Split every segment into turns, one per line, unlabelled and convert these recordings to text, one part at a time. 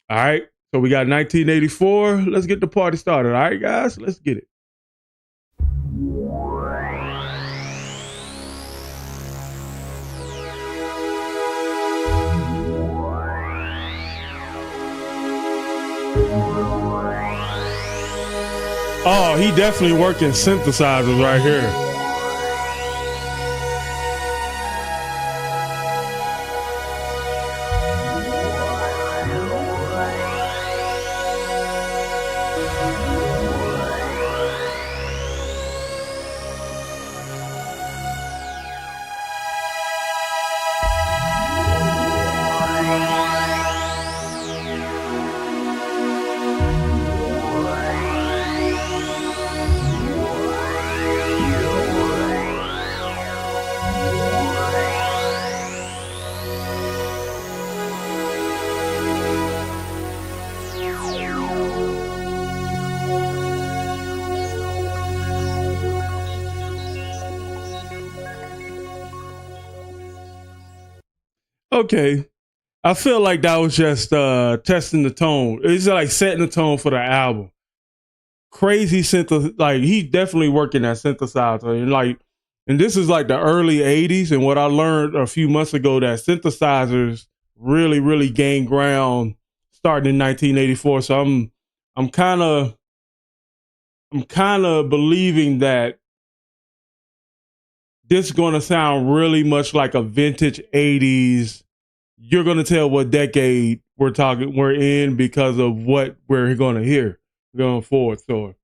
All right. So we got 1984. Let's get the party started. All right, guys, let's get it. Oh, he definitely working synthesizers right here. Okay. I feel like that was just testing the tone. It's like setting the tone for the album. Crazy like he definitely working that synthesizer. And this is like the early 80s. And what I learned a few months ago that synthesizers really, really gained ground starting in 1984. So I'm kind of believing that this is going to sound really much like a vintage 80s. You're going to tell what decade we're in because of what we're going to hear going forward. So,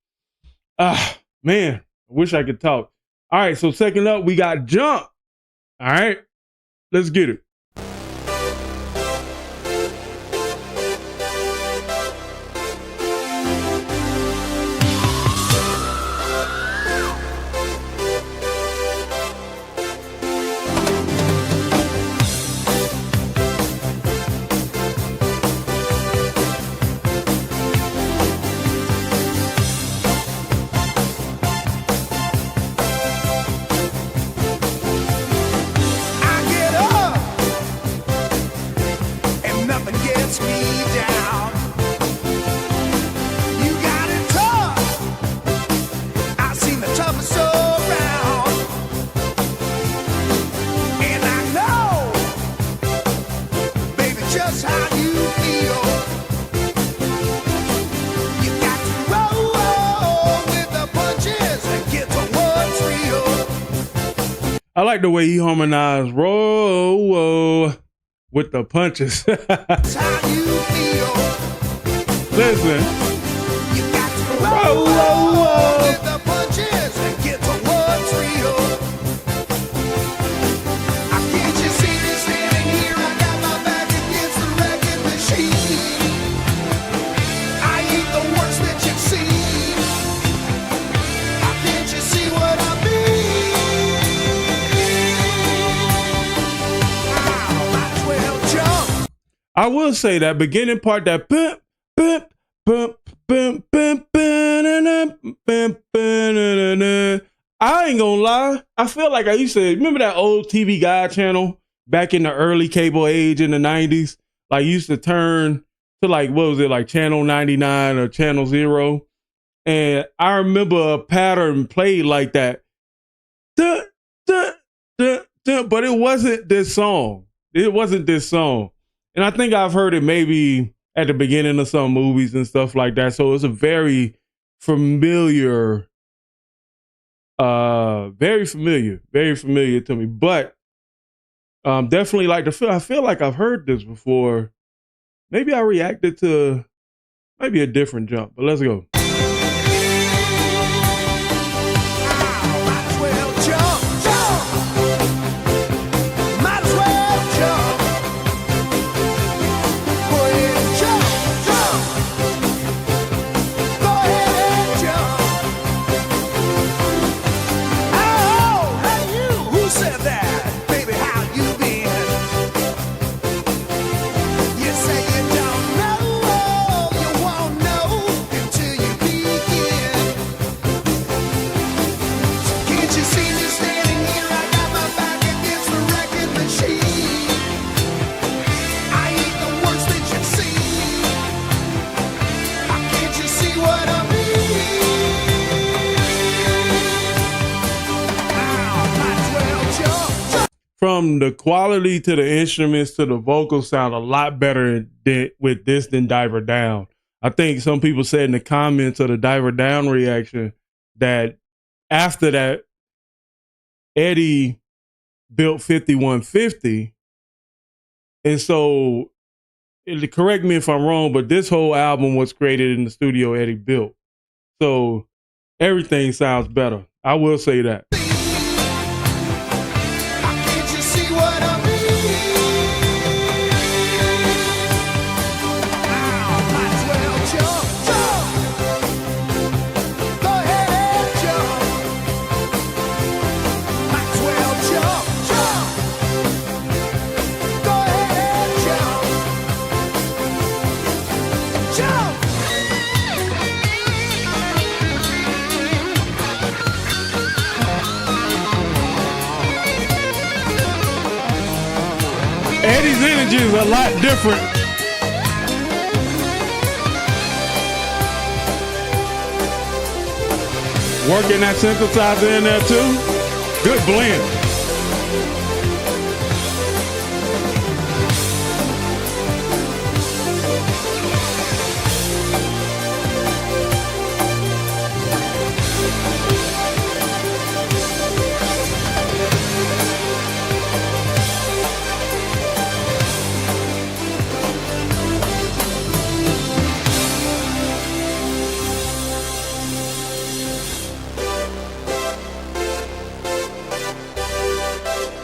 man, I wish I could talk. All right. So second up, we got Jump. All right, let's get it. I like the way he harmonized roll with the punches. Listen. You got to roll with the punches and get to one trio. I can't you see me standing here? I got my back against the record machine. I ain't the worst that you've seen. Can't you see what I mean? I will say that beginning part, that bump, bump, bump, bump, bump, bump, bump, I ain't gonna lie. I feel like I used to remember that old TV Guide channel back in the early cable age in the 90s. Like used to turn to like, what was it, like channel 99 or channel 0. And I remember a pattern played like that. Duh, duh, duh, duh, but it wasn't this song. It wasn't this song. And I think I've heard it maybe at the beginning of some movies and stuff like that. So it's a very familiar, very familiar to me. But definitely like I feel like I've heard this before. Maybe I reacted to maybe a different Jump, but let's go. from the quality to the instruments to the vocals sound a lot better with this than Diver Down. I think some people said in the comments of the Diver Down reaction that after that, Eddie built 5150. And so, correct me if I'm wrong, but this whole album was created in the studio Eddie built. So everything sounds better. I will say that. Eddie's energy is a lot different. Working that synthesizer in there too. Good blend.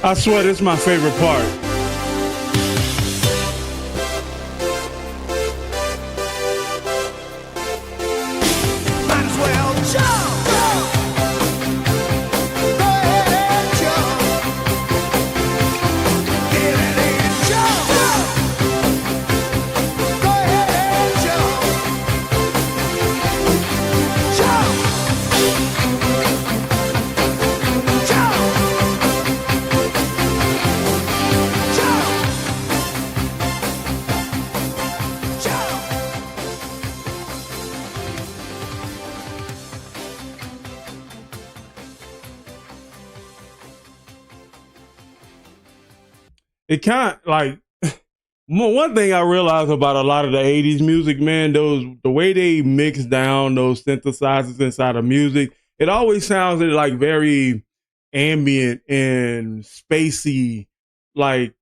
I swear this is my favorite part. Might as well jump. Go ahead and jump. Get it and jump. Go ahead and jump. Jump. It kind of like one thing I realized about a lot of the 80s music, man, the way they mix down those synthesizers inside of music, it always sounds like very ambient and spacey, like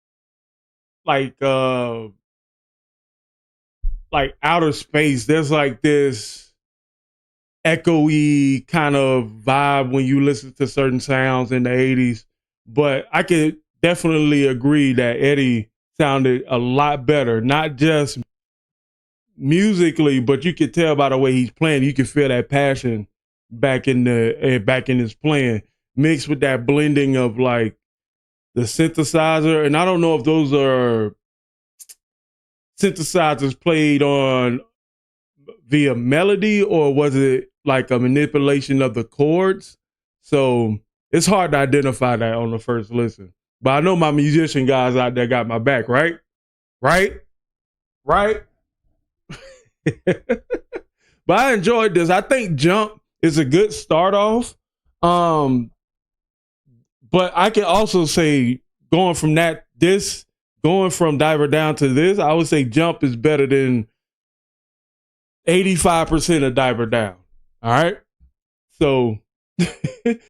outer space. There's like this echoey kind of vibe when you listen to certain sounds in the 80s. But I could definitely agree that Eddie sounded a lot better, not just musically, but you could tell by the way he's playing. You could feel that passion back in his playing, mixed with that blending of like the synthesizer. And I don't know if those are synthesizers played on via melody or was it like a manipulation of the chords. So it's hard to identify that on the first listen. But I know my musician guys out there got my back, right? Right? But I enjoyed this. I think Jump is a good start off. But I can also say going from Diver Down to this, I would say Jump is better than 85% of Diver Down. All right? So